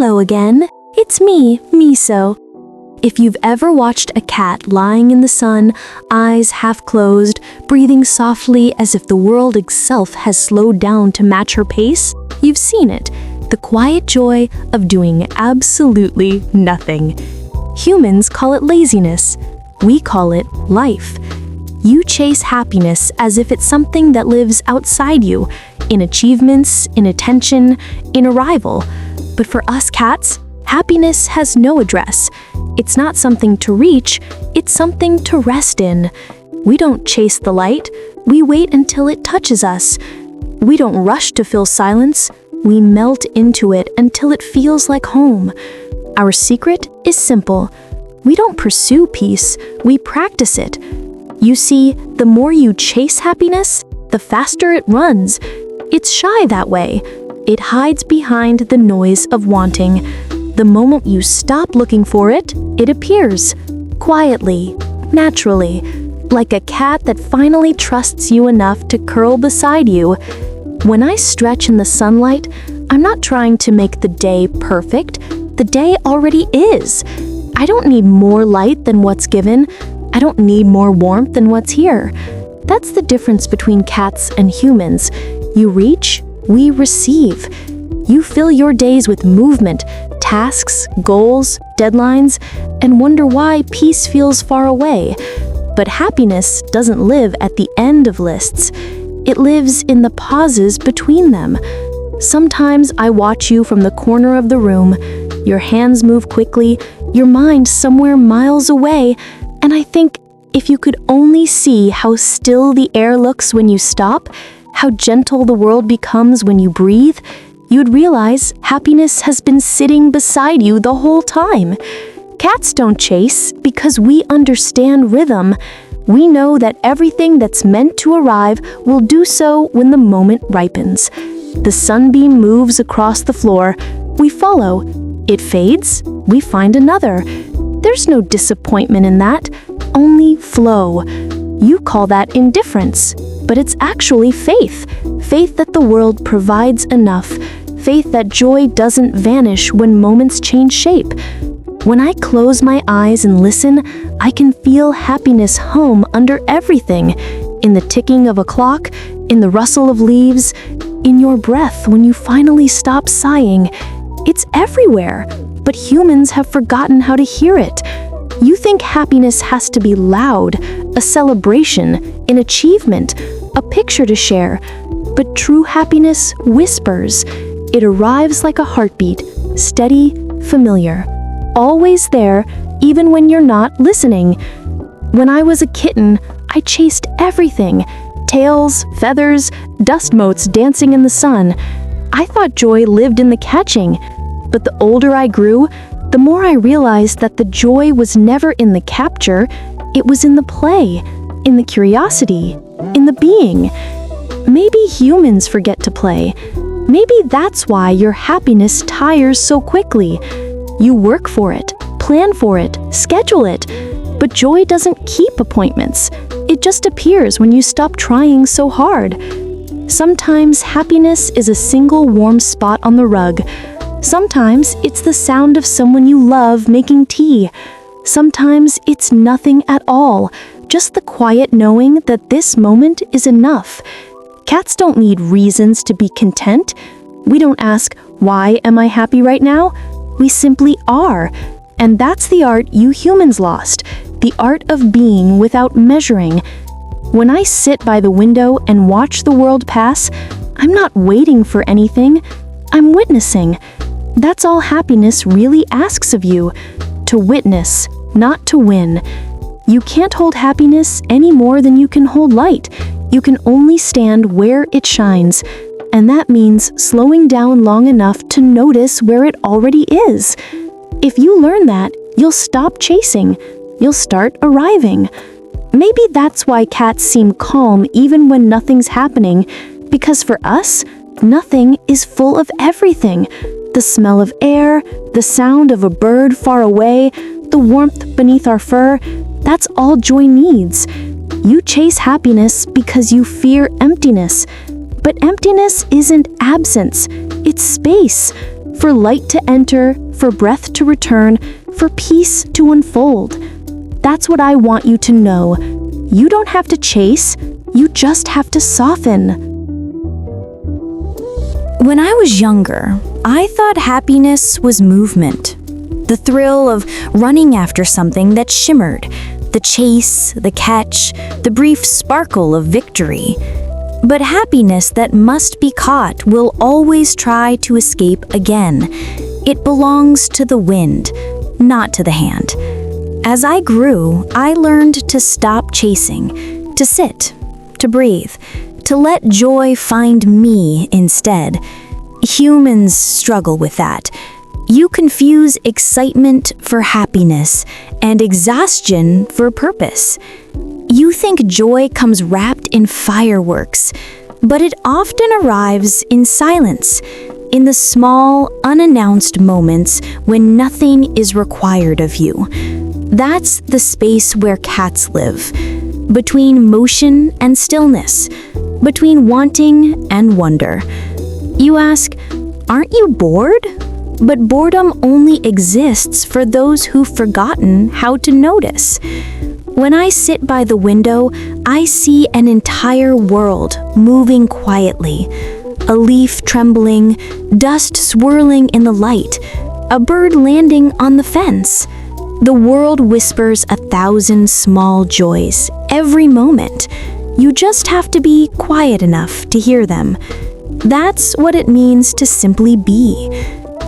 Hello again, it's me, Miso. If you've ever watched a cat lying in the sun, eyes half closed, breathing softly as if the world itself has slowed down to match her pace, you've seen it, the quiet joy of doing absolutely nothing. Humans call it laziness. We call it life. You chase happiness as if it's something that lives outside you, in achievements, in attention, in arrival. But for us cats, happiness has no address. It's not something to reach, it's something to rest in. We don't chase the light, we wait until it touches us. We don't rush to fill silence, we melt into it until it feels like home. Our secret is simple. We don't pursue peace, we practice it. You see, the more you chase happiness, the faster it runs. It's shy that way. It hides behind the noise of wanting. The moment you stop looking for it, it appears. Quietly, naturally, like a cat that finally trusts you enough to curl beside you. When I stretch in the sunlight, I'm not trying to make the day perfect. The day already is. I don't need more light than what's given. I don't need more warmth than what's here. That's the difference between cats and humans. You reach, we receive. You fill your days with movement, tasks, goals, deadlines, and wonder why peace feels far away. But happiness doesn't live at the end of lists. It lives in the pauses between them. Sometimes I watch you from the corner of the room. Your hands move quickly, your mind somewhere miles away, and I think if you could only see how still the air looks when you stop, how gentle the world becomes when you breathe, you'd realize happiness has been sitting beside you the whole time. Cats don't chase because we understand rhythm. We know that everything that's meant to arrive will do so when the moment ripens. The sunbeam moves across the floor. We follow. It fades. We find another. There's no disappointment in that, only flow. You call that indifference, but it's actually faith. Faith that the world provides enough. Faith that joy doesn't vanish when moments change shape. When I close my eyes and listen, I can feel happiness home under everything. In the ticking of a clock, in the rustle of leaves, in your breath when you finally stop sighing. It's everywhere, but humans have forgotten how to hear it. You think happiness has to be loud, a celebration, an achievement, a picture to share. But true happiness whispers. It arrives like a heartbeat, steady, familiar. Always there, even when you're not listening. When I was a kitten, I chased everything. Tails, feathers, dust motes dancing in the sun. I thought joy lived in the catching. But the older I grew, the more I realized that the joy was never in the capture, it was in the play, in the curiosity, in the being. Maybe humans forget to play. Maybe that's why your happiness tires so quickly. You work for it, plan for it, schedule it, but joy doesn't keep appointments. It just appears when you stop trying so hard. Sometimes happiness is a single warm spot on the rug. Sometimes it's the sound of someone you love making tea. Sometimes it's nothing at all, just the quiet knowing that this moment is enough. Cats don't need reasons to be content. We don't ask, why am I happy right now? We simply are. And that's the art you humans lost, the art of being without measuring. When I sit by the window and watch the world pass, I'm not waiting for anything. I'm witnessing. That's all happiness really asks of you, to witness, not to win. You can't hold happiness any more than you can hold light. You can only stand where it shines, and that means slowing down long enough to notice where it already is. If you learn that, you'll stop chasing. You'll start arriving. Maybe that's why cats seem calm even when nothing's happening, because for us, nothing is full of everything. The smell of air, the sound of a bird far away, the warmth beneath our fur, that's all joy needs. You chase happiness because you fear emptiness. But emptiness isn't absence, it's space. for light to enter, for breath to return, for peace to unfold. That's what I want you to know. You don't have to chase, you just have to soften. When I was younger, I thought happiness was movement. The thrill of running after something that shimmered, the chase, the catch, the brief sparkle of victory. But happiness that must be caught will always try to escape again. It belongs to the wind, not to the hand. As I grew, I learned to stop chasing, to sit, to breathe, to let joy find me instead. Humans struggle with that. You confuse excitement for happiness and exhaustion for purpose. You think joy comes wrapped in fireworks, but it often arrives in silence, in the small, unannounced moments when nothing is required of you. That's the space where cats live, between motion and stillness, between wanting and wonder. You ask, aren't you bored? But boredom only exists for those who've forgotten how to notice. When I sit by the window, I see an entire world moving quietly. A leaf trembling, dust swirling in the light, a bird landing on the fence. The world whispers 1,000 small joys every moment. You just have to be quiet enough to hear them. That's what it means to simply be.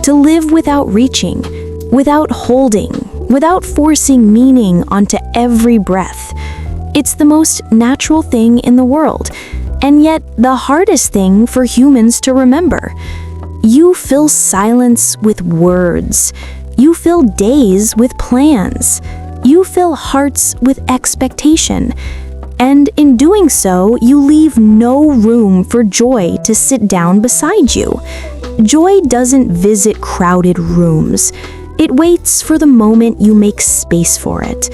To live without reaching, without holding, without forcing meaning onto every breath. It's the most natural thing in the world, and yet the hardest thing for humans to remember. You fill silence with words. You fill days with plans. You fill hearts with expectation. And in doing so, you leave no room for joy to sit down beside you. Joy doesn't visit crowded rooms. It waits for the moment you make space for it.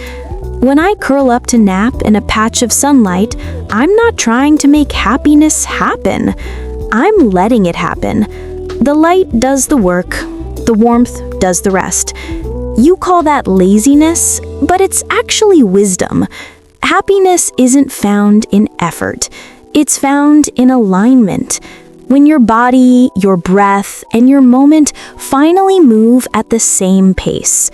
When I curl up to nap in a patch of sunlight, I'm not trying to make happiness happen. I'm letting it happen. The light does the work. The warmth does the rest. You call that laziness, but it's actually wisdom. Happiness isn't found in effort. It's found in alignment. When your body, your breath, and your moment finally move at the same pace.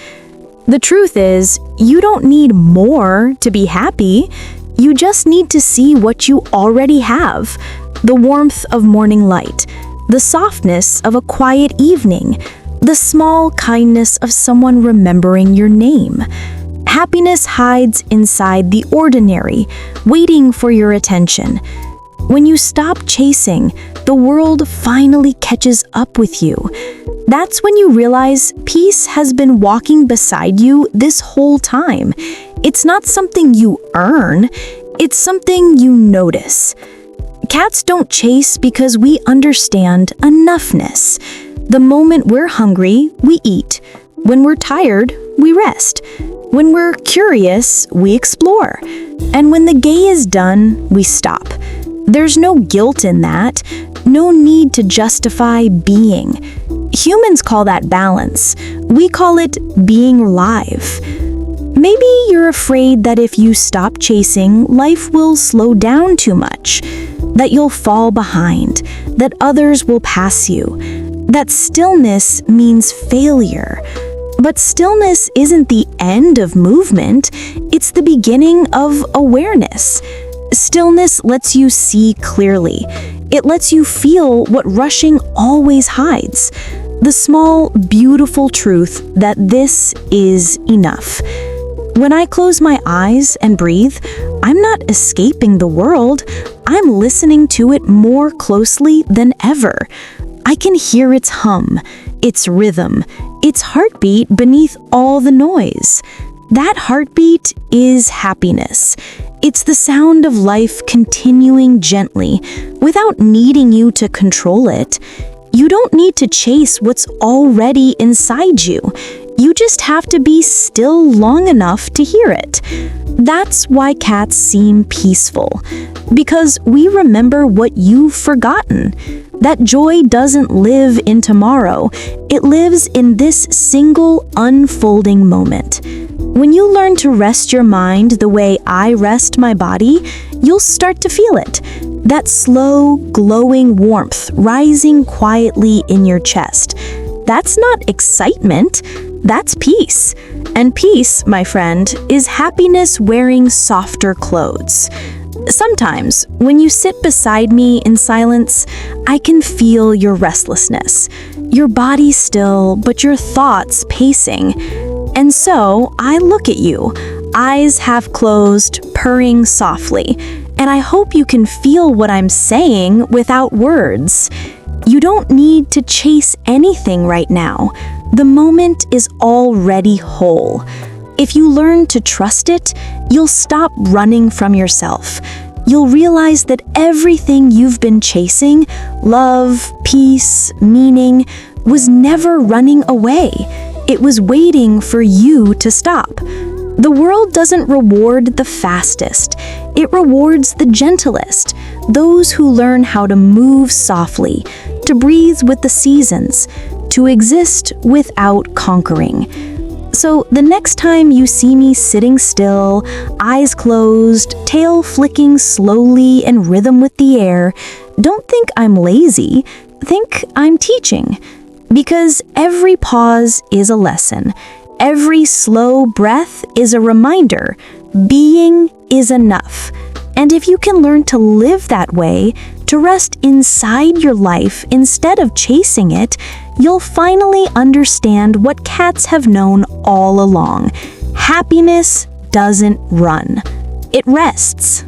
The truth is, you don't need more to be happy. You just need to see what you already have. The warmth of morning light, the softness of a quiet evening, the small kindness of someone remembering your name. Happiness hides inside the ordinary, waiting for your attention. When you stop chasing, the world finally catches up with you. That's when you realize peace has been walking beside you this whole time. It's not something you earn, it's something you notice. Cats don't chase because we understand enoughness. The moment we're hungry, we eat. When we're tired, we rest. When we're curious, we explore. And when the day is done, we stop. There's no guilt in that, no need to justify being. Humans call that balance. We call it being alive. Maybe you're afraid that if you stop chasing, life will slow down too much, that you'll fall behind, that others will pass you, that stillness means failure. But stillness isn't the end of movement, it's the beginning of awareness. Stillness lets you see clearly. It lets you feel what rushing always hides. The small, beautiful truth that this is enough. When I close my eyes and breathe, I'm not escaping the world. I'm listening to it more closely than ever. I can hear its hum, its rhythm, its heartbeat beneath all the noise. That heartbeat is happiness. It's the sound of life continuing gently, without needing you to control it. You don't need to chase what's already inside you. You just have to be still long enough to hear it. That's why cats seem peaceful, because we remember what you've forgotten. That joy doesn't live in tomorrow, it lives in this single unfolding moment. When you learn to rest your mind the way I rest my body, you'll start to feel it. That slow, glowing warmth rising quietly in your chest. That's not excitement, that's peace. And peace, my friend, is happiness wearing softer clothes. Sometimes, when you sit beside me in silence, I can feel your restlessness. Your body still, but your thoughts pacing. And so, I look at you, eyes half closed, purring softly, and I hope you can feel what I'm saying without words. You don't need to chase anything right now. The moment is already whole. If you learn to trust it, you'll stop running from yourself. You'll realize that everything you've been chasing, love, peace, meaning, was never running away. It was waiting for you to stop. The world doesn't reward the fastest. It rewards the gentlest, those who learn how to move softly, to breathe with the seasons, to exist without conquering. So the next time you see me sitting still, eyes closed, tail flicking slowly in rhythm with the air, don't think I'm lazy, think I'm teaching. Because every pause is a lesson. Every slow breath is a reminder. Being is enough. And if you can learn to live that way, to rest inside your life instead of chasing it, you'll finally understand what cats have known all along. Happiness doesn't run. It rests.